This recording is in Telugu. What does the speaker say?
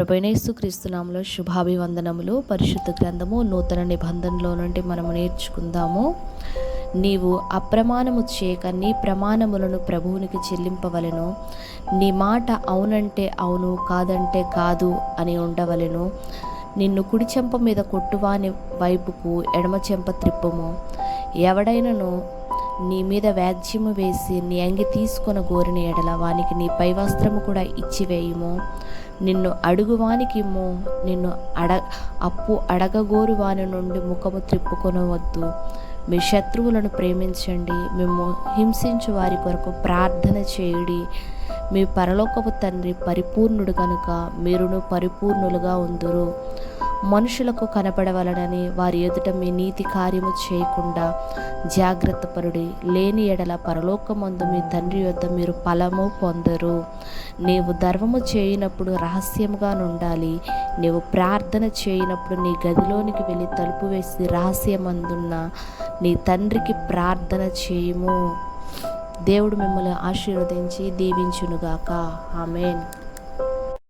ప్రభువైన యేసుక్రీస్తు నామములో శుభాభివందనములు. పరిశుద్ధ గ్రంథము నూతన నిబంధనలో నుండి మనము నేర్చుకుందాము. నీవు అప్రమాణము చేయక నీ ప్రమాణములను ప్రభువునికి చెల్లింపవలెను. నీ మాట అవునంటే అవును, కాదంటే కాదు అని ఉండవలెను. నిన్ను కుడి చెంప మీద కొట్టువాని వైపుకు ఎడమ చెంప త్రిప్పుము. ఎవడైనను నీ మీద వ్యాజ్యము వేసి నీ అంగి తీసుకొన గోరిన ఎడల వానికి నీ పై వస్త్రము కూడా ఇచ్చివేయుము. నిన్ను అడుగువానికి ఇమ్ము, నిన్ను అప్పు అడగగోరు వాని నుండి ముఖము త్రిప్పుకొనవద్దు. మీ శత్రువులను ప్రేమించండి, మేము హింసించు వారి కొరకు ప్రార్థన చేయుడి. మీ పరలోకపు తండ్రి పరిపూర్ణుడు కనుక మీరును పరిపూర్ణులుగా ఉందురు. మనుషులకు కనపడవలనని వారి ఎదుట మీ నీతి కార్యము చేయకుండా జాగ్రత్త పరుడి. లేని ఎడల పరలోకమందు మీ తండ్రి యొద్ద మీరు ఫలము పొందరు. నీవు ధర్మము చేయనప్పుడు రహస్యముగా నుండాలి. నీవు ప్రార్థన చేయనప్పుడు నీ గదిలోనికి వెళ్ళి తలుపు వేసి రహస్యమందున్న నీ తండ్రికి ప్రార్థన చేయుము. దేవుడు మిమ్మల్ని ఆశీర్వదించి దీవించునుగాక. ఆమేన్.